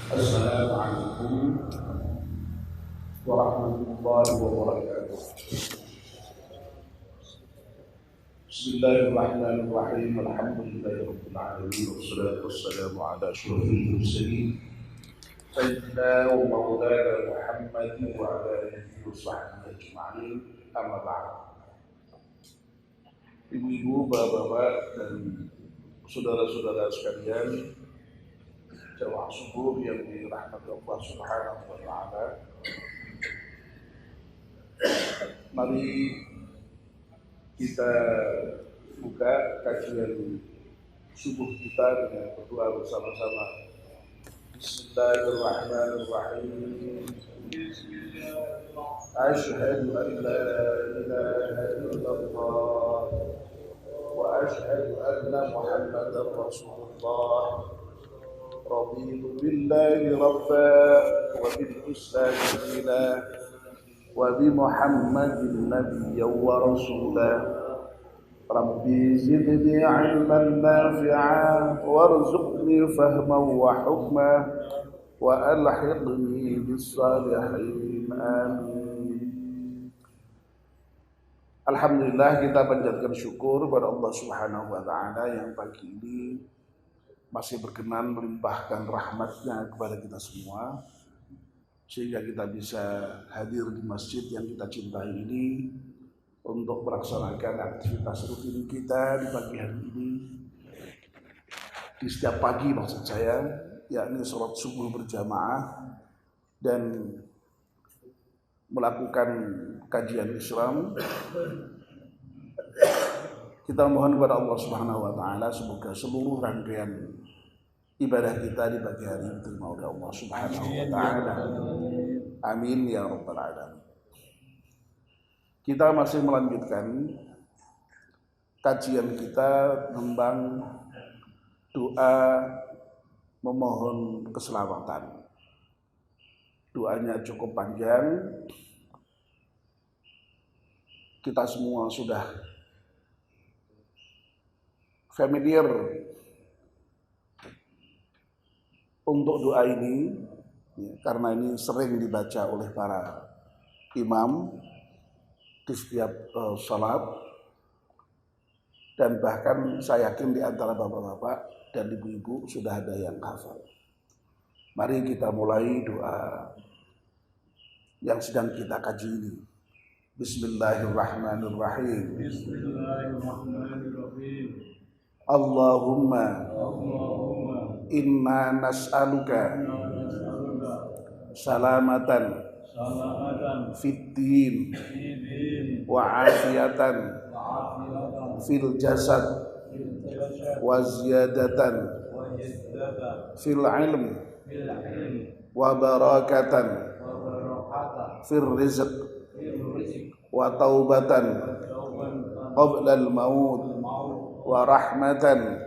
Assalamualaikum warahmatullahi wabarakatuh. Bismillahirrahmanirrahim. Alhamdulillahirabbil alamin wassalatu wassalamu ala asyrofil mursalin sayyidina wa maulana Muhammadin wa ala alihi wa sahbihi ajma'in. Amma ba'd. Ibu-ibu, bapak-bapak dan saudara-saudara sekalian, jamaah subuh yang dirahmati Allah Subhanahu wa taala. Mari kita buka kajian subuh kita dengan berdoa bersama-sama. Bismillahirrahmanirrahim. Asyhadu an la ilaha illallah wa asyhadu anna Muhammadar Rasulullah. Raditu billahi rabba wa bil Islam dinan wa bi Muhammadin nabiyyan wa rasulan. Rabbi zidni ilman nafi'an warzuqni fahman wa hukma wa alhiqni bis salihin. Amin. Alhamdulillah, kita panjatkan syukur kepada Allah Subhanahu wa taala yang pagi ini masih berkenan melimpahkan rahmatnya kepada kita semua, sehingga kita bisa hadir di masjid yang kita cintai ini untuk melaksanakan aktivitas rutin kita di pagi hari ini. Di setiap pagi maksud saya, yakni sholat subuh berjamaah dan melakukan kajian Islam. Kita mohon kepada Allah Subhanahu wa taala semoga seluruh rangkaian ibadah kita di pagi hari ini diterima oleh Allah Subhanahu wa taala. Amin ya rabbal alamin. Kita masih melanjutkan kajian kita tentang doa memohon keselamatan. Doanya cukup panjang. Kita semua sudah familiar untuk doa ini, karena ini sering dibaca oleh para imam di setiap salat, dan bahkan saya yakin di antara bapak-bapak dan ibu-ibu sudah ada yang hafal. Mari kita mulai doa yang sedang kita kaji ini. Bismillahirrahmanirrahim. Bismillahirrahmanirrahim. Allahumma inna nas'aluka salamatan fid din wa afiyatan fil jasad wa ziyadatan fil ilm wa barakatan fil rizq wa taubatan qabla al maut wa rahmatan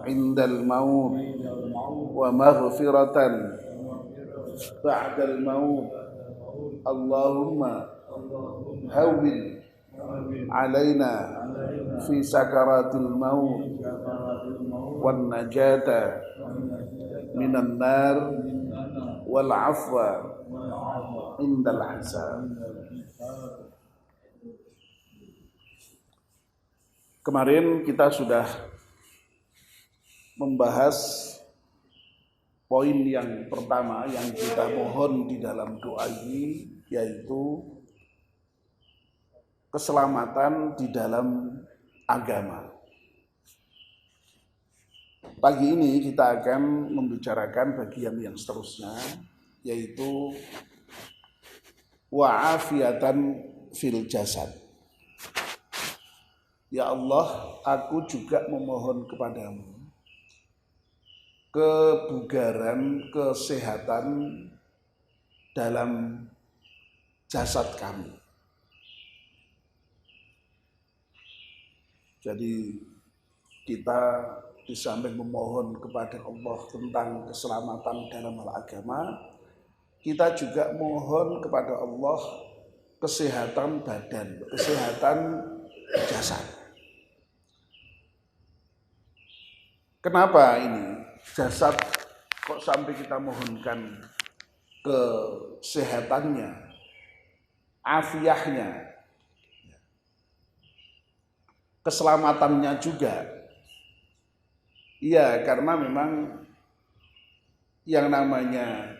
indal maut wa maghfiratan ba'dal maut. Allahumma hawwin alaina fi sakaratil maut wan najata minan nar wal afwa indal hisab. Kemarin kita sudah membahas poin yang pertama yang kita mohon di dalam doa ini, yaitu keselamatan di dalam agama. Pagi ini kita akan membicarakan bagian yang seterusnya, yaitu wa'afiatan fil jasad. Ya Allah, aku juga memohon kepadamu kebugaran, kesehatan dalam jasad kami. Jadi kita di samping memohon kepada Allah tentang keselamatan dalam hal agama, kita juga mohon kepada Allah kesehatan badan, kesehatan jasad. Kenapa ini? Jasad kok sampai kita mohonkan kesehatannya, afiahnya, keselamatannya juga. Iya, karena memang yang namanya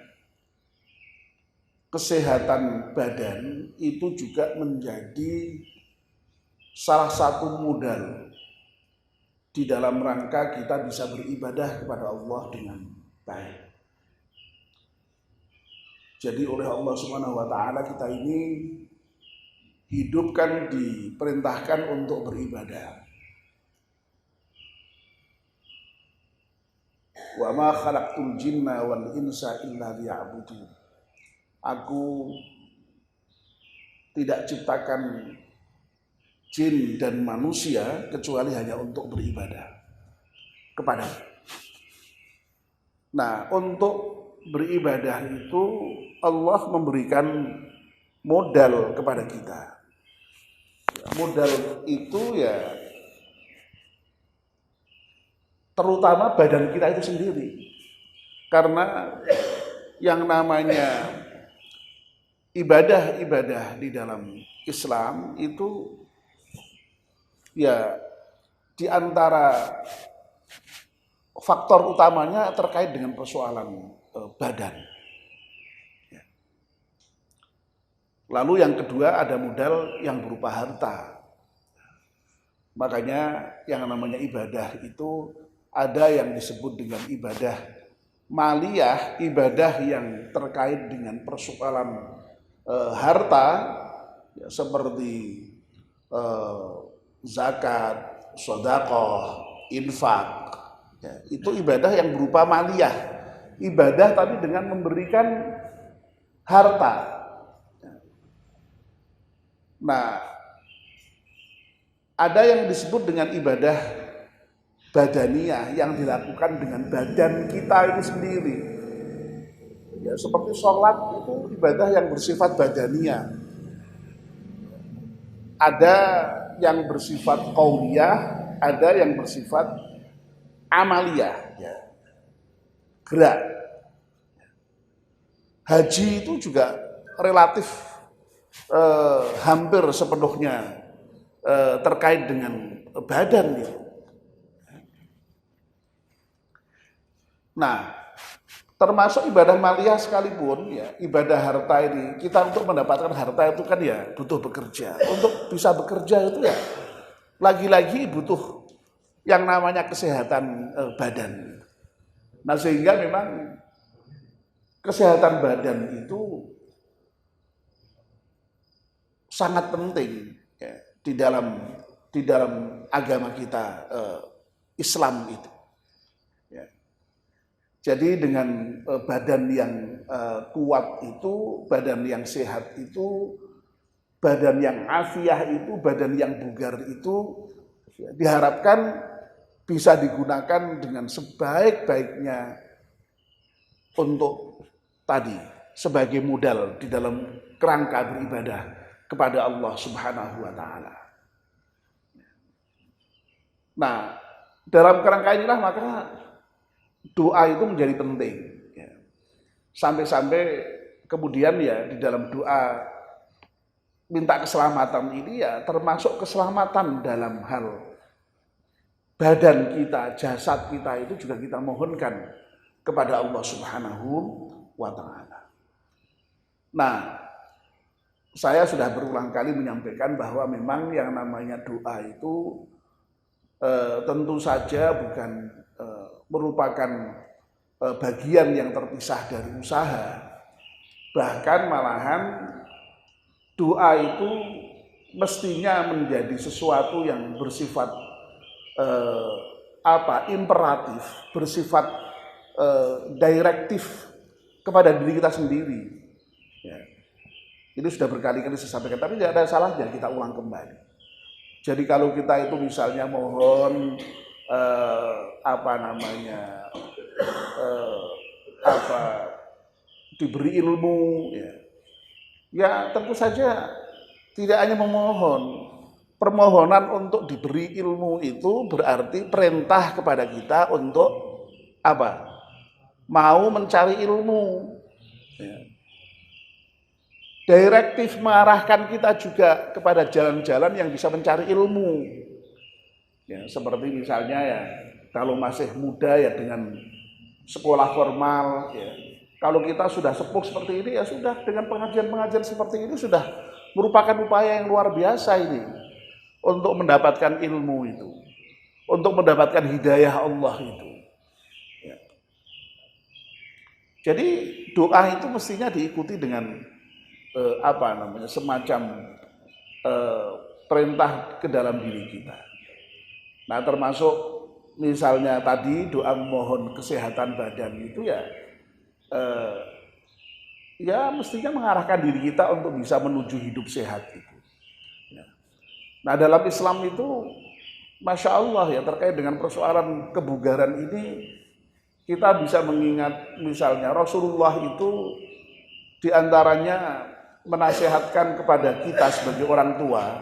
kesehatan badan itu juga menjadi salah satu modal di dalam rangka kita bisa beribadah kepada Allah dengan baik. Jadi oleh Allah Subhanahu wa taala kita ini hidupkan, diperintahkan untuk beribadah. Wa ma khalaqtul jinna wal insa illa liya'budun. Aku tidak ciptakan jin dan manusia kecuali hanya untuk beribadah kepada. Nah, untuk beribadah itu Allah memberikan modal kepada kita. Modal itu ya terutama badan kita itu sendiri. Karena yang namanya ibadah-ibadah di dalam Islam itu ya di antara faktor utamanya terkait dengan persoalan badan. Lalu yang kedua ada modal yang berupa harta. Makanya yang namanya ibadah itu ada yang disebut dengan ibadah maliyah, ibadah yang terkait dengan persoalan harta ya, seperti zakat, sedekah, infak. Ya, itu ibadah yang berupa maliyah, ibadah tapi dengan memberikan harta. Nah, ada yang disebut dengan ibadah badaniyah yang dilakukan dengan badan kita itu sendiri. Ya, seperti sholat itu ibadah yang bersifat badaniyah. Ada yang bersifat qauliyah, ada yang bersifat amaliyah, ya. Gerak. Haji itu juga relatif hampir sepenuhnya terkait dengan badan gitu. Nah, termasuk ibadah maliyah sekalipun ya, ibadah harta ini, kita untuk mendapatkan harta itu kan ya butuh bekerja. Untuk bisa bekerja itu ya lagi-lagi butuh yang namanya kesehatan badan. Nah, sehingga memang kesehatan badan itu sangat penting ya, di dalam agama kita Islam itu. Ya. Jadi dengan badan yang kuat itu, badan yang sehat itu, badan yang afiah itu, badan yang bugar itu ya, diharapkan bisa digunakan dengan sebaik-baiknya untuk tadi sebagai modal di dalam kerangka beribadah kepada Allah Subhanahu wa taala. Nah, dalam kerangka inilah maka doa itu menjadi penting. Sampai-sampai kemudian ya di dalam doa minta keselamatan ini ya termasuk keselamatan dalam hal badan kita, jasad kita itu juga kita mohonkan kepada Allah Subhanahu wa taala. Nah, saya sudah berulang kali menyampaikan bahwa memang yang namanya doa itu tentu saja bukan merupakan bagian yang terpisah dari usaha. Bahkan malahan doa itu mestinya menjadi sesuatu yang bersifat imperatif, bersifat direktif kepada diri kita sendiri. Ya. Ini sudah berkali-kali saya sampaikan, tapi tidak ada salahnya kita ulang kembali. Jadi kalau kita itu misalnya mohon diberi ilmu, ya tentu saja tidak hanya memohon. Permohonan untuk diberi ilmu itu berarti perintah kepada kita untuk apa? mau mencari ilmu. Ya. Direktif mengarahkan kita juga kepada jalan-jalan yang bisa mencari ilmu. Ya, seperti misalnya ya, kalau masih muda ya dengan sekolah formal. Ya. Kalau kita sudah sepuh seperti ini ya sudah, dengan pengajian-pengajian seperti ini sudah merupakan upaya yang luar biasa ini untuk mendapatkan ilmu itu, untuk mendapatkan hidayah Allah itu. Ya. Jadi doa itu mestinya diikuti dengan semacam perintah ke dalam diri kita. Nah, termasuk misalnya tadi doa mohon kesehatan badan itu ya mestinya mengarahkan diri kita untuk bisa menuju hidup sehat itu. Ya. Nah, dalam Islam itu Masya Allah ya, terkait dengan persoalan kebugaran ini kita bisa mengingat misalnya Rasulullah itu diantaranya menasihatkan kepada kita sebagai orang tua,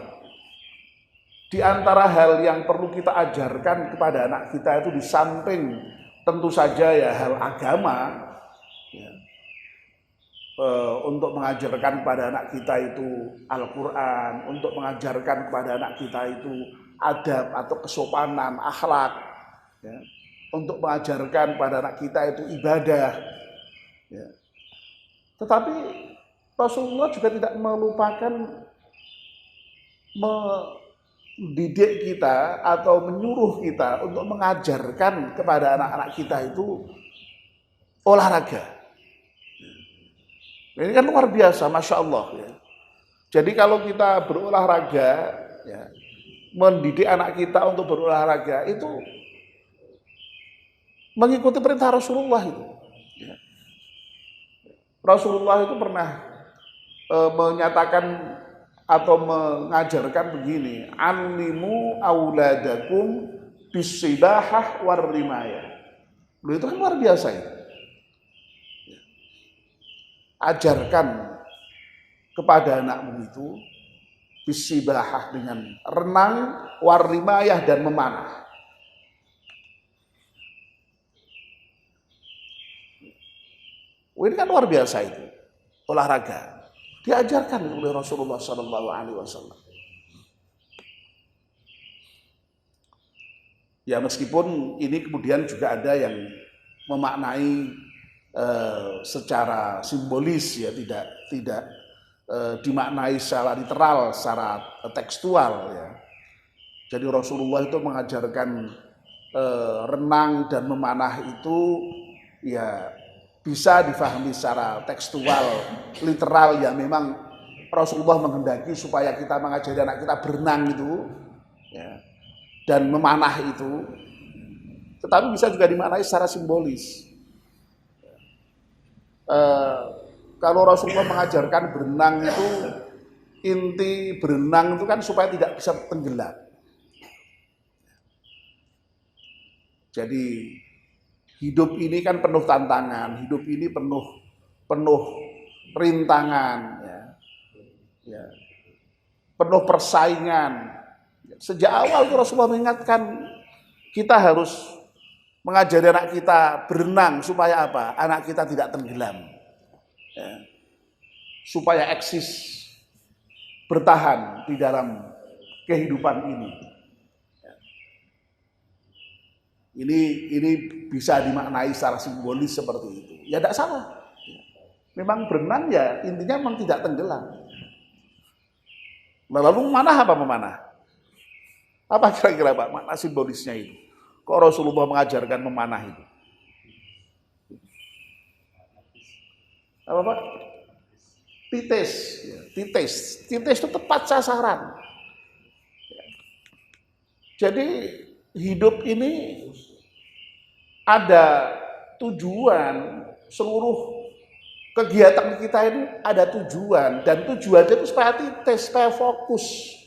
di antara hal yang perlu kita ajarkan kepada anak kita itu di samping tentu saja ya hal agama, ya, untuk mengajarkan kepada anak kita itu Al-Quran, untuk mengajarkan kepada anak kita itu adab atau kesopanan, akhlak, ya, untuk mengajarkan kepada anak kita itu ibadah. Ya. Tetapi Rasulullah juga tidak melupakan mendidik kita atau menyuruh kita untuk mengajarkan kepada anak-anak kita itu olahraga. Ini kan luar biasa, Masya Allah. Ya. Jadi kalau kita berolahraga, ya, mendidik anak kita untuk berolahraga itu mengikuti perintah Rasulullah itu. Ya. Rasulullah itu pernah menyatakan atau mengajarkan begini, "Allimu auladakum bisibahah warrimayah." Loh, itu kan luar biasa ya. Ajarkan kepada anakmu itu bisibahah dengan renang, warrimayah dan memanah. Ini kan luar biasa itu, olahraga. Diajarkan oleh Rasulullah SAW. Ya meskipun ini kemudian juga ada yang memaknai secara simbolis ya, tidak dimaknai secara literal, secara tekstual ya. Jadi Rasulullah itu mengajarkan renang dan memanah itu ya bisa difahami secara tekstual, literal ya, memang Rasulullah menghendaki supaya kita mengajari anak kita berenang itu ya, dan memanah itu. Tetapi bisa juga dimaknai secara simbolis. Kalau Rasulullah mengajarkan berenang itu, inti berenang itu kan supaya tidak bisa tenggelam. Jadi hidup ini kan penuh tantangan, hidup ini penuh rintangan, ya, penuh persaingan. Sejak awal itu Rasulullah mengingatkan kita harus mengajari anak kita berenang supaya apa? Anak kita tidak tenggelam, ya, supaya eksis, bertahan di dalam kehidupan ini. Ini bisa dimaknai secara simbolis seperti itu. Ya tidak salah. Memang berenang ya intinya memang tidak tenggelam. Lalu memanah apa memanah? Apa kira-kira Pak makna simbolisnya itu? Kok Rasulullah mengajarkan memanah itu? Apa Pak? Titis. Titis itu tepat sasaran. Jadi hidup ini ada tujuan, seluruh kegiatan kita ini ada tujuan, dan tujuannya itu supaya titis, supaya fokus.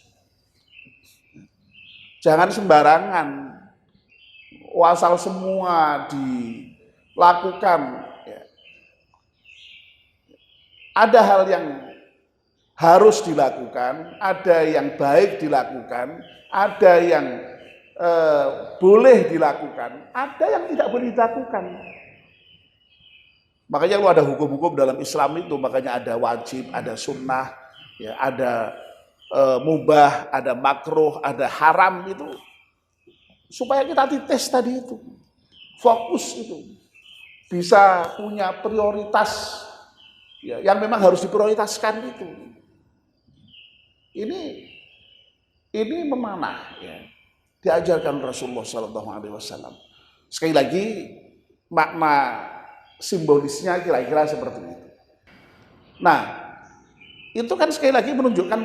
Jangan sembarangan, asal semua dilakukan. Ada hal yang harus dilakukan, ada yang baik dilakukan, ada yang boleh dilakukan, ada yang tidak boleh dilakukan. Makanya kalau ada hukum-hukum dalam Islam itu, makanya ada wajib, ada sunnah, ya, ada mubah, ada makruh, ada haram itu. Supaya kita dites tadi itu. Fokus itu. Bisa punya prioritas ya, yang memang harus diprioritaskan itu. Ini memanah ya. Diajarkan Rasulullah SAW. Sekali lagi makna simbolisnya kira-kira seperti itu. Nah, itu kan sekali lagi menunjukkan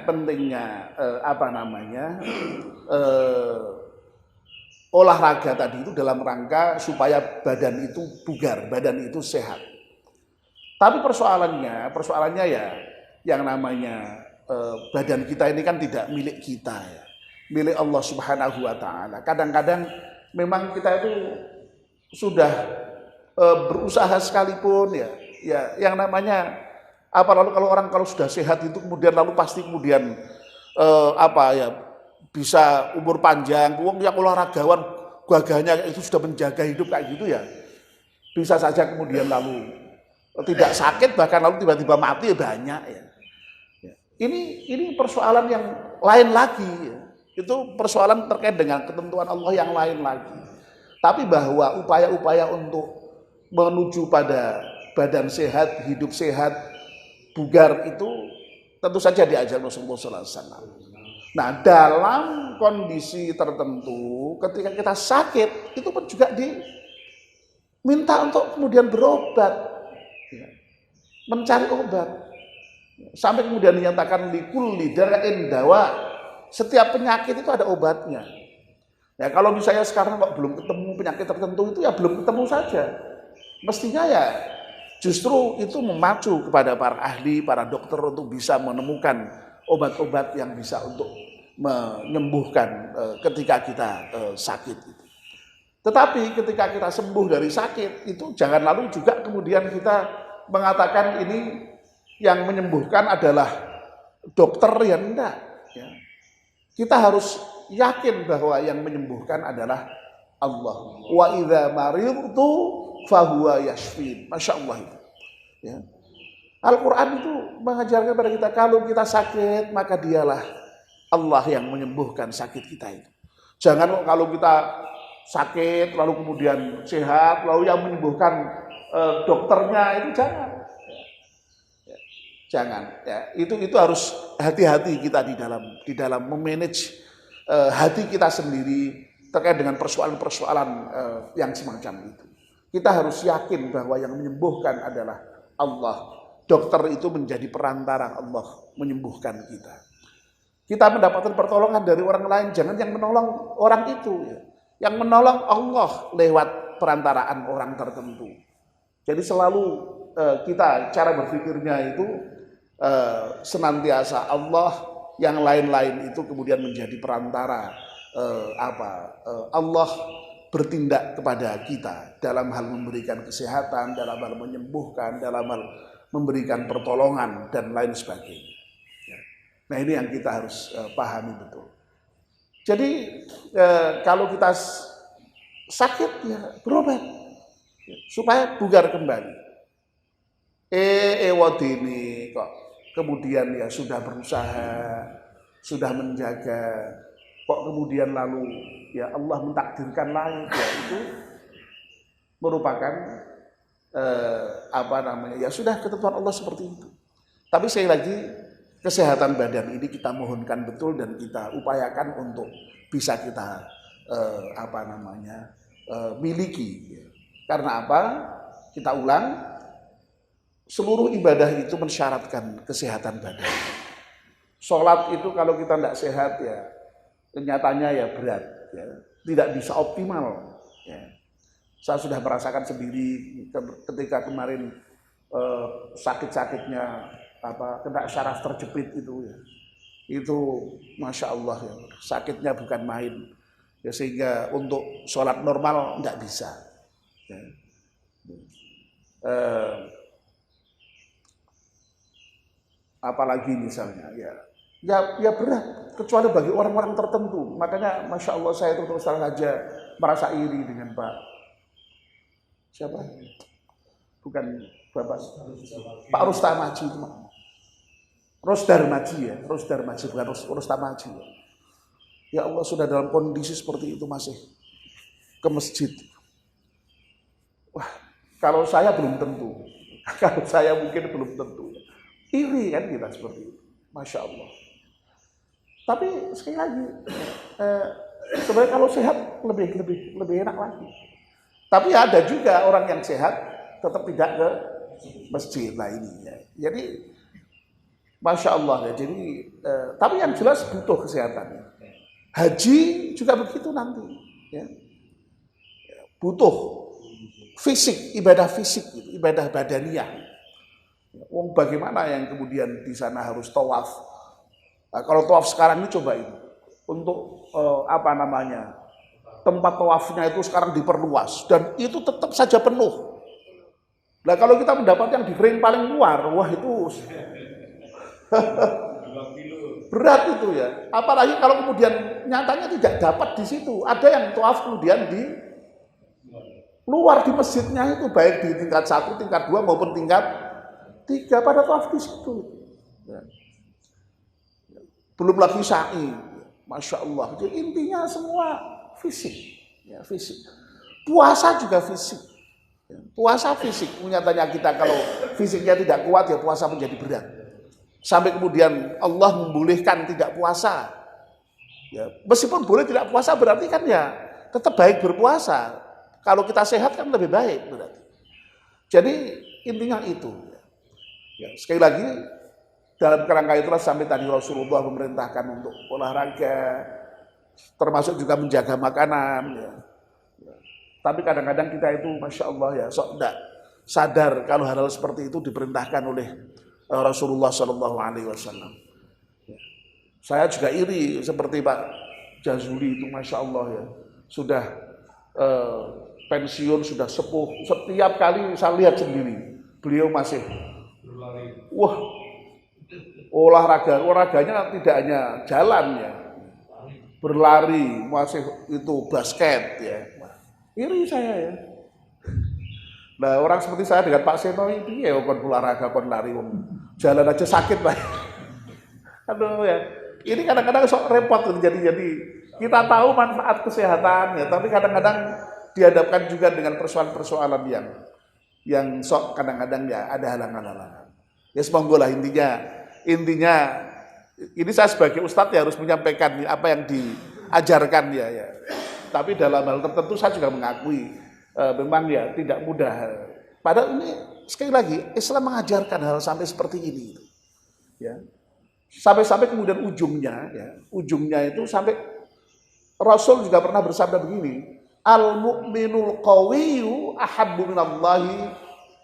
pentingnya olahraga tadi itu dalam rangka supaya badan itu bugar, badan itu sehat. Tapi persoalannya ya yang namanya badan kita ini kan tidak milik kita ya, milik Allah Subhanahu wa taala. Kadang-kadang memang kita itu sudah berusaha sekalipun ya yang namanya kalau sudah sehat itu kemudian lalu pasti kemudian bisa umur panjang. Yang olahragawan gagahnya itu sudah menjaga hidup kayak gitu ya, bisa saja kemudian lalu tidak sakit, bahkan lalu tiba-tiba mati ya banyak ya. Ini persoalan yang lain lagi ya. Itu persoalan terkait dengan ketentuan Allah yang lain lagi. Tapi bahwa upaya-upaya untuk menuju pada badan sehat, hidup sehat, bugar itu tentu saja diajar Rasulullah SAW. Nah, dalam kondisi tertentu ketika kita sakit itu pun juga diminta untuk kemudian berobat, mencari obat. Sampai kemudian dinyatakan likulli da'in dawa. Setiap penyakit itu ada obatnya. Ya, kalau misalnya sekarang kok belum ketemu penyakit tertentu itu ya belum ketemu saja. Mestinya ya justru itu memacu kepada para ahli, para dokter untuk bisa menemukan obat-obat yang bisa untuk menyembuhkan ketika kita sakit. Tetapi ketika kita sembuh dari sakit itu jangan lalu juga kemudian kita mengatakan ini yang menyembuhkan adalah dokter, ya enggak. Ya. Kita harus yakin bahwa yang menyembuhkan adalah Allah. Wa idza maridtu fahuwa yashfin. Masya Allah itu. Ya. Al-Quran itu mengajarkan kepada kita kalau kita sakit maka dialah Allah yang menyembuhkan sakit kita itu. Jangan kalau kita sakit lalu kemudian sehat lalu yang menyembuhkan dokternya, itu jangan. Jangan. Ya, itu harus hati-hati kita di dalam memanage hati kita sendiri terkait dengan persoalan-persoalan yang semacam itu. Kita harus yakin bahwa yang menyembuhkan adalah Allah. Dokter itu menjadi perantara Allah menyembuhkan kita. Kita mendapatkan pertolongan dari orang lain, jangan yang menolong orang itu. Ya. Yang menolong Allah lewat perantaraan orang tertentu. Jadi selalu kita cara berpikirnya itu senantiasa Allah, yang lain-lain itu kemudian menjadi perantara. Allah bertindak kepada kita dalam hal memberikan kesehatan, dalam hal menyembuhkan, dalam hal memberikan pertolongan dan lain sebagainya. Nah, ini yang kita harus pahami betul. Jadi kalau kita sakit ya berobat supaya bugar kembali. Wadini kok kemudian ya sudah berusaha, sudah menjaga, kok kemudian lalu ya Allah mentakdirkan lain, ya itu merupakan ya sudah ketentuan Allah seperti itu. Tapi sekali lagi kesehatan badan ini kita mohonkan betul dan kita upayakan untuk bisa kita miliki. Karena apa? Kita ulang, seluruh ibadah itu mensyaratkan kesehatan badan. Sholat itu kalau kita tidak sehat ya nyatanya ya berat, ya. Tidak bisa optimal. Ya. Saya sudah merasakan sendiri ketika kemarin sakit-sakitnya kena syaraf terjepit itu ya. Itu Masya Allah ya, sakitnya bukan main. Ya, sehingga untuk sholat normal tidak bisa. Ya. Apalagi misalnya ya berat, kecuali bagi orang-orang tertentu. Makanya Masya Allah saya terus terang saja merasa iri dengan Pak siapa? bukan Bapak Pak Rustamaji itu. Rosdarmaji ya, Rosdarmaji bukan Rustamaji. Ya Allah, sudah dalam kondisi seperti itu masih ke masjid. Wah, kalau saya belum tentu. Kalau saya mungkin belum tentu. Iri kan kita seperti itu. Masya Allah. Tapi sekali lagi, sebenarnya kalau sehat lebih enak lagi. Tapi ada juga orang yang sehat tetap tidak ke masjid. Nah ini ya. Jadi Masya Allah ya. Jadi tapi yang jelas butuh kesehatan. Haji juga begitu nanti. Ya. Butuh fisik, ibadah fisik, ibadah badaniah. Wong bagaimana yang kemudian di sana harus tawaf? Nah, kalau tawaf sekarang ini coba itu untuk tempat tawafnya itu sekarang diperluas dan itu tetap saja penuh. Nah kalau kita mendapat yang di ring paling luar, wah itu berat itu ya. Apalagi kalau kemudian nyatanya tidak dapat di situ. Ada yang tawaf kemudian di luar di masjidnya itu, baik di tingkat 1, tingkat 2 maupun tingkat 3 pada tawaf di situ. Ya. Belum lagi sa'i, Masya Allah. Jadi intinya semua fisik, ya fisik. Puasa juga fisik. Ya, puasa fisik. Nyatanya kita kalau fisiknya tidak kuat ya puasa menjadi berat. Sampai kemudian Allah membolehkan tidak puasa. Ya, meskipun boleh tidak puasa berarti kan ya tetap baik berpuasa. Kalau kita sehat kan lebih baik berarti. Jadi intinya itu. Ya, sekali lagi dalam kerangka itulah sampai tadi Rasulullah memerintahkan untuk olahraga, termasuk juga menjaga makanan. Ya. Ya. Tapi kadang-kadang kita itu Masya Allah ya sok tidak sadar kalau hal-hal seperti itu diperintahkan oleh Rasulullah SAW. Ya. Saya juga iri seperti Pak Jazuli itu Masya Allah ya sudah pensiun, sudah sepuh. Setiap kali saya lihat sendiri beliau masih berlari. Wah, olahraganya tidak hanya jalan ya, berlari, masih itu basket ya. Iri saya ya. Nah orang seperti saya dengan Pak Seno itu ya kon olahraga, kon lari, jalan aja sakit Pak. Aduh ya, ini kadang-kadang sok repot jadi kita tahu manfaat kesehatan ya, tapi kadang-kadang dihadapkan juga dengan persoalan-persoalan yang sok kadang-kadang ya ada halangan-halangan. Ya semoga lah intinya ini saya sebagai ustadz ya harus menyampaikan apa yang diajarkan ya. Tapi dalam hal tertentu saya juga mengakui memang ya tidak mudah. Padahal ini sekali lagi Islam mengajarkan hal sampai seperti ini. Ya. Sampai kemudian ujungnya itu sampai Rasul juga pernah bersabda begini, al-mu'minul qawiyyu ahabbu minallahi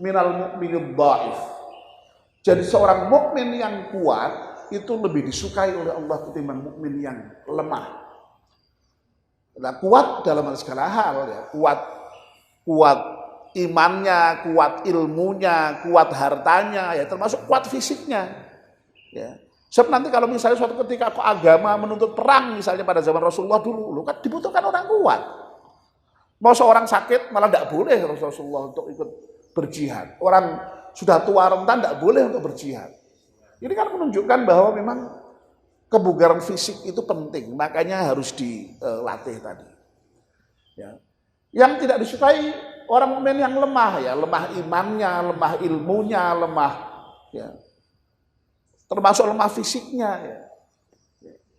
minal mu'minid dhaif. Jadi seorang mukmin yang kuat itu lebih disukai oleh Allah ketimbang mukmin yang lemah. Nah, kuat dalam segala hal ya, kuat imannya, kuat ilmunya, kuat hartanya, ya termasuk kuat fisiknya. Ya. Sebab nanti kalau misalnya suatu ketika agama menuntut perang misalnya pada zaman Rasulullah dulu, kan dibutuhkan orang kuat. Mau seorang sakit malah tidak boleh Rasulullah untuk ikut berjihad. Orang sudah tua rentan tidak boleh untuk berjihad. Ini kan menunjukkan bahwa memang kebugaran fisik itu penting, makanya harus dilatih tadi. Ya. Yang tidak disukai orang mukmin yang lemah ya, lemah imannya, lemah ilmunya, lemah ya. Termasuk lemah fisiknya ya.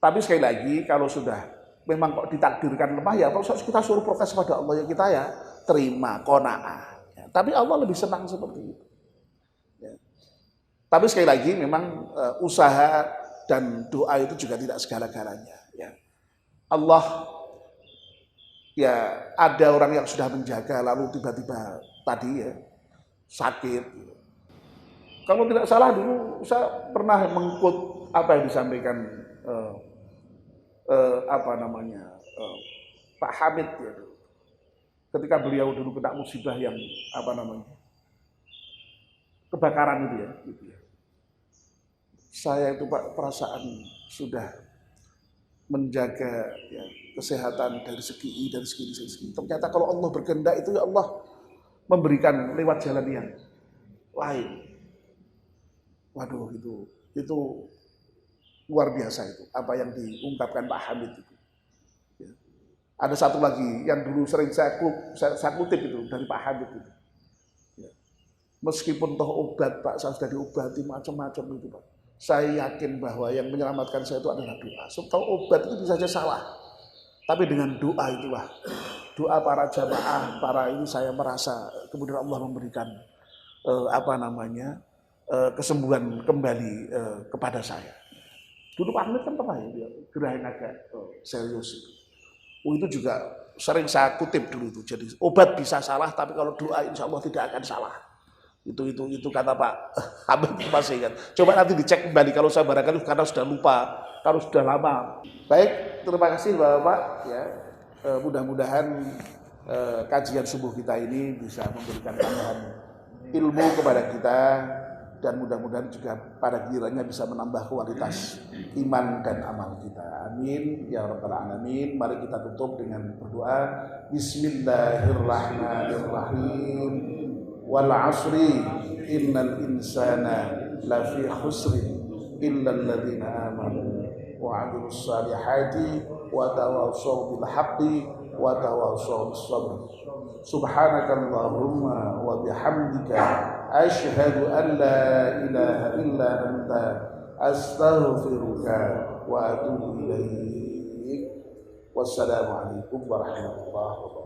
Tapi sekali lagi kalau sudah memang kok ditakdirkan lemah ya kalau kita suruh protes pada Allah ya kita ya terima qanaah. Ya. Tapi Allah lebih senang seperti itu. Ya. Tapi sekali lagi memang usaha dan doa itu juga tidak segala-galanya. Ya. Allah ya ada orang yang sudah menjaga lalu tiba-tiba tadi ya sakit. Kalau tidak salah dulu saya pernah mengikut apa yang disampaikan Pak Hamid ya, ketika beliau dulu kena musibah yang kebakaran itu ya, gitu ya. Saya itu Pak perasaan sudah menjaga ya, kesehatan dari segi ini dan segi. Ternyata kalau Allah berkehendak itu ya Allah memberikan lewat jalan yang lain. Waduh, itu luar biasa itu apa yang diungkapkan Pak Hamid itu. Ya. Ada satu lagi yang dulu sering saya kutip itu dari Pak Hamid itu. Ya. Meskipun toh obat Pak, saya sudah diobati macam-macam itu Pak. Saya yakin bahwa yang menyelamatkan saya itu adalah doa. Tahu obat itu bisa saja salah, tapi dengan doa itulah, doa para jamaah, para ini saya merasa kemudian Allah memberikan kesembuhan kembali kepada saya. Dulu Pak Hamid kan pernah ya dia gerah yang agak serius itu. Itu juga sering saya kutip dulu itu. Jadi obat bisa salah, tapi kalau doa insya Allah tidak akan salah. Itu kata Pak Hamid masih ingat. Coba nanti dicek kembali kalau saya barangkali karena sudah lupa, kalau sudah lama. Baik, terima kasih Bapak. Ya, mudah-mudahan kajian subuh kita ini bisa memberikan tambahan ilmu kepada kita dan mudah-mudahan juga pada gilirannya bisa menambah kualitas iman dan amal kita. Amin ya rabbal alamin. Mari kita tutup dengan berdoa. Bismillahirrahmanirrahim. Wal 'asri innal insana lafi khusrin illa alladziina aamanu wa 'amilus shalihati wa tawassaw bil haqqi wa tawassaw bis sabr. Subhanakallahumma wa bihamdika asyhadu an la ilaha illa anta astaghfiruka wa atubu ilaik. Wassalamualaikum warahmatullahi wabarakatuh.